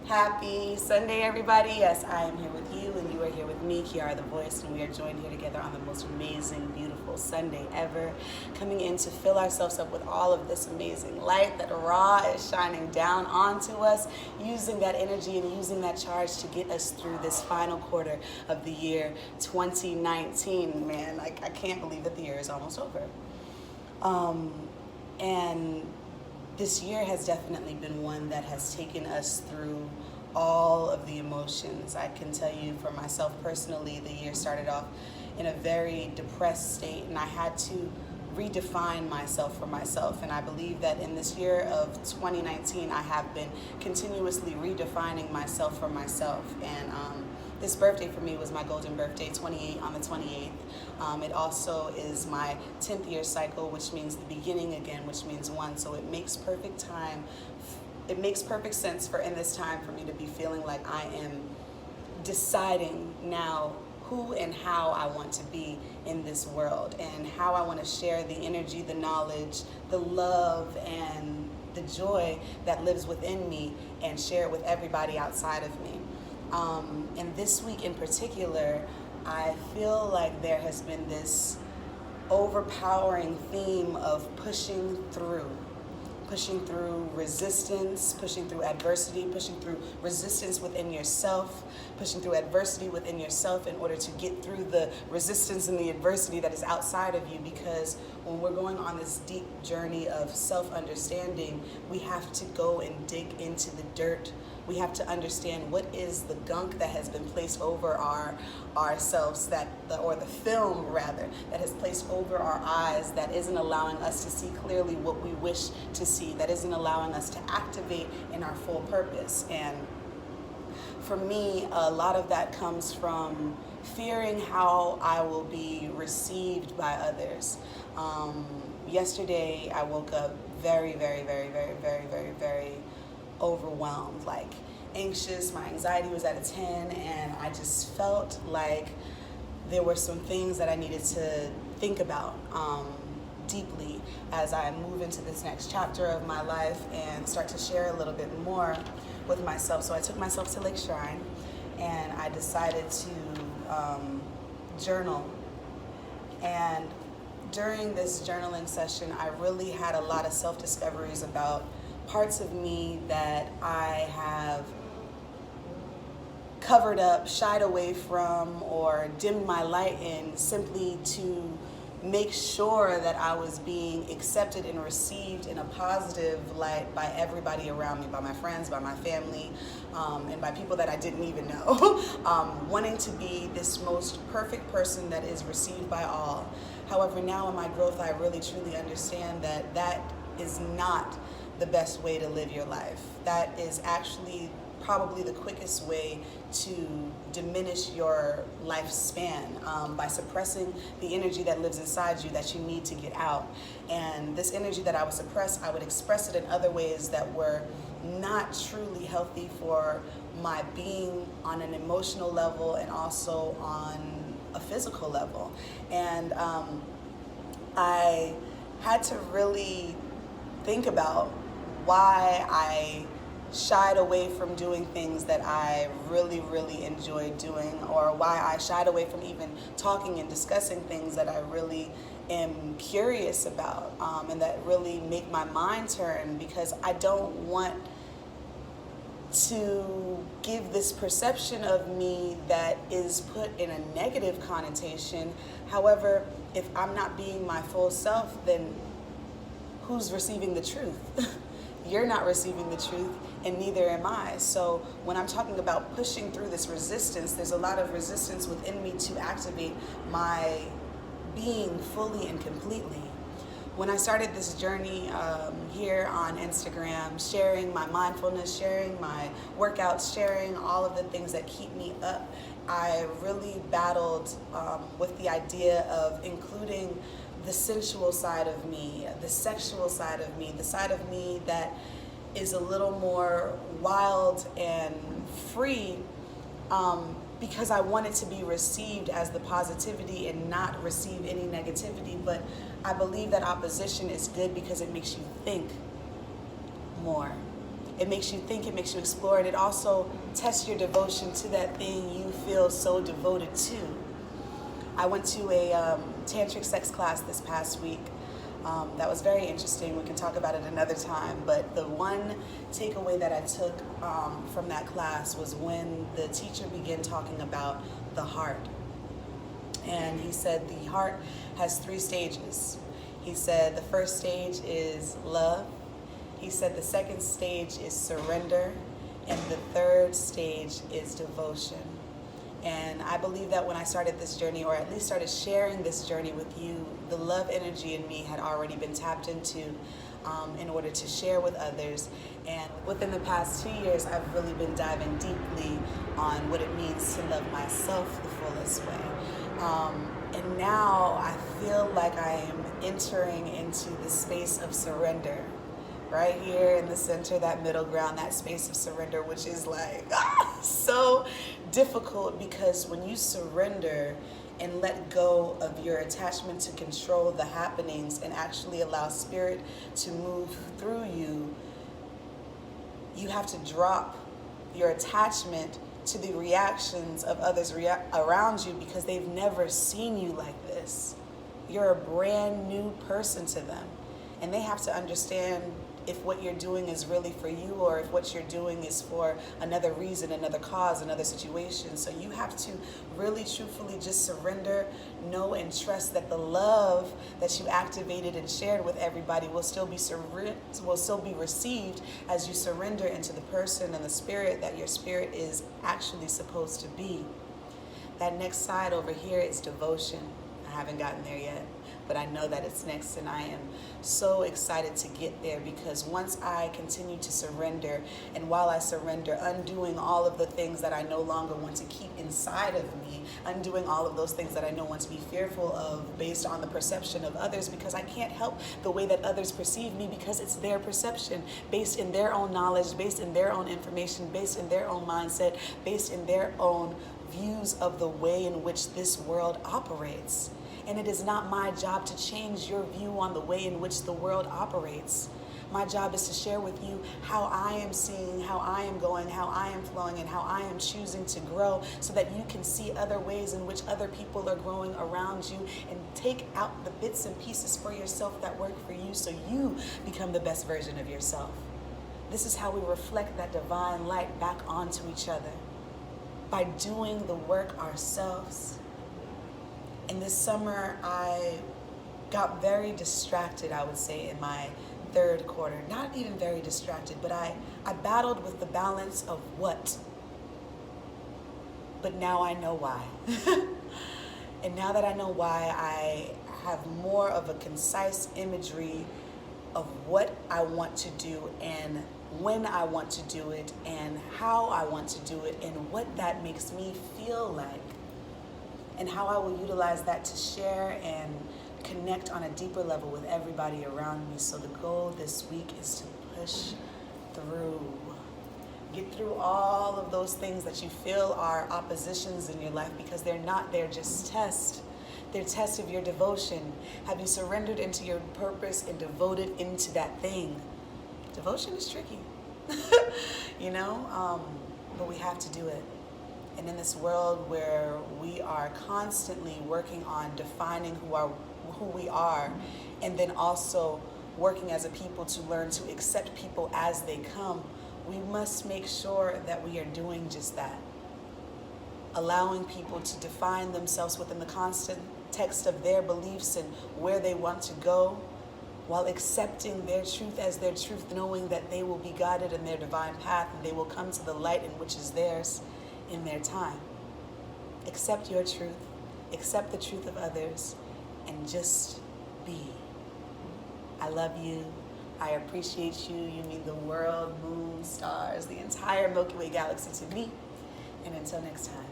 Happy Sunday, everybody. Yes, I am here with you, and you are here with me, Kiara the Voice, and we are joined here together on the most amazing, beautiful Sunday ever, coming in to fill ourselves up with all of this amazing light that Ra is shining down onto us, using that energy and using that charge to get us through this final quarter of the year 2019. Man, I can't believe that the year is almost over. And this year has definitely been one that has taken us through all of the emotions. I can tell you for myself personally, the year started off in a very depressed state, and I had to redefine myself for myself. And I believe that in this year of 2019, I have been continuously redefining myself for myself. And this birthday for me was my golden birthday, 28 on the 28th. It also is my 10th year cycle, which means the beginning again, which means one. So it makes perfect time. It makes perfect sense for in this time for me to be feeling like I am deciding now who and how I want to be in this world, and how I want to share the energy, the knowledge, the love, and the joy that lives within me and share it with everybody outside of me. And this week in particular, I feel like there has been this overpowering theme of pushing through resistance, pushing through adversity, pushing through resistance within yourself, pushing through adversity within yourself in order to get through the resistance and the adversity that is outside of you. Because when we're going on this deep journey of self-understanding, we have to go and dig into the dirt. We have to understand what is the gunk that has been placed over ourselves, or the film rather, that has placed over our eyes, that isn't allowing us to see clearly what we wish to see, that isn't allowing us to activate in our full purpose. And for me, a lot of that comes from fearing how I will be received by others. Yesterday, I woke up very, very, very, very, very, very, very overwhelmed, like anxious. My anxiety was at a 10, and I just felt like there were some things that I needed to think about deeply as I move into this next chapter of my life and start to share a little bit more with myself. So I took myself to Lake Shrine, and I decided to journal. And during this journaling session, I really had a lot of self-discoveries about parts of me that I have covered up, shied away from, or dimmed my light in, simply to make sure that I was being accepted and received in a positive light by everybody around me, by my friends, by my family, and by people that I didn't even know. Wanting to be this most perfect person that is received by all. However, now in my growth, I really truly understand that that is not the best way to live your life. That is actually probably the quickest way to diminish your lifespan, by suppressing the energy that lives inside you that you need to get out. And this energy that I would suppress, I would express it in other ways that were not truly healthy for my being on an emotional level and also on a physical level. And I had to really think about why I shied away from doing things that I really, really enjoyed doing, or why I shied away from even talking and discussing things that I really am curious about, and that really make my mind turn, because I don't want to give this perception of me that is put in a negative connotation. However, if I'm not being my full self, then who's receiving the truth? You're not receiving the truth, and neither am I. So when I'm talking about pushing through this resistance, there's a lot of resistance within me to activate my being fully and completely. When I started this journey here on Instagram, sharing my mindfulness, sharing my workouts, sharing all of the things that keep me up, I really battled with the idea of including the sensual side of me, the sexual side of me, the side of me that is a little more wild and free, because I wanted to be received as the positivity and not receive any negativity. But I believe that opposition is good because it makes you think more. It makes you think, it makes you explore, and it also tests your devotion to that thing you feel so devoted to. I went to a tantric sex class this past week. That was very interesting. We can talk about it another time. But the one takeaway that I took from that class was when the teacher began talking about the heart. And he said the heart has 3 stages. He said the first stage is love. He said the second stage is surrender. And the third stage is devotion. And I believe that when I started this journey, or at least started sharing this journey with you, the love energy in me had already been tapped into in order to share with others. And within the past 2 years, I've really been diving deeply on what it means to love myself the fullest way. And now I feel like I am entering into the space of surrender. Right here in the center, that middle ground, that space of surrender, which is like so difficult, because when you surrender and let go of your attachment to control the happenings and actually allow spirit to move through you, you have to drop your attachment to the reactions of others around you, because they've never seen you like this. You're a brand new person to them, and they have to understand if what you're doing is really for you, or if what you're doing is for another reason, another cause, another situation. So you have to really truthfully just surrender, know and trust that the love that you activated and shared with everybody will still be received as you surrender into the person and the spirit that your spirit is actually supposed to be. That next side over here is devotion. I haven't gotten there yet, but I know that it's next, and I am so excited to get there, because once I continue to surrender, and while I surrender, undoing all of the things that I no longer want to keep inside of me, undoing all of those things that I no want to be fearful of based on the perception of others, because I can't help the way that others perceive me, because it's their perception, based in their own knowledge, based in their own information, based in their own mindset, based in their own views of the way in which this world operates. And it is not my job to change your view on the way in which the world operates. My job is to share with you how I am seeing, how I am going, how I am flowing, and how I am choosing to grow, so that you can see other ways in which other people are growing around you, and take out the bits and pieces for yourself that work for you, so you become the best version of yourself. This is how we reflect that divine light back onto each other, by doing the work ourselves. And this summer, I got very distracted, I would say, in my third quarter. Not even very distracted, but I battled with the balance of what. But now I know why. And now that I know why, I have more of a concise imagery of what I want to do, and when I want to do it, and how I want to do it, and what that makes me feel like, and how I will utilize that to share and connect on a deeper level with everybody around me. So the goal this week is to push through. Get through all of those things that you feel are oppositions in your life, because they're not, they're just tests. They're tests of your devotion. Have you surrendered into your purpose and devoted into that thing? Devotion is tricky, but we have to do it. And in this world where we are constantly working on defining who we are, and then also working as a people to learn to accept people as they come, we must make sure that we are doing just that. Allowing people to define themselves within the constant text of their beliefs and where they want to go, while accepting their truth as their truth, knowing that they will be guided in their divine path, and they will come to the light in which is theirs in their time. Accept your truth, accept the truth of others, and just be. I love you. I appreciate you. You mean the world, moon, stars, the entire Milky Way galaxy to me. And until next time.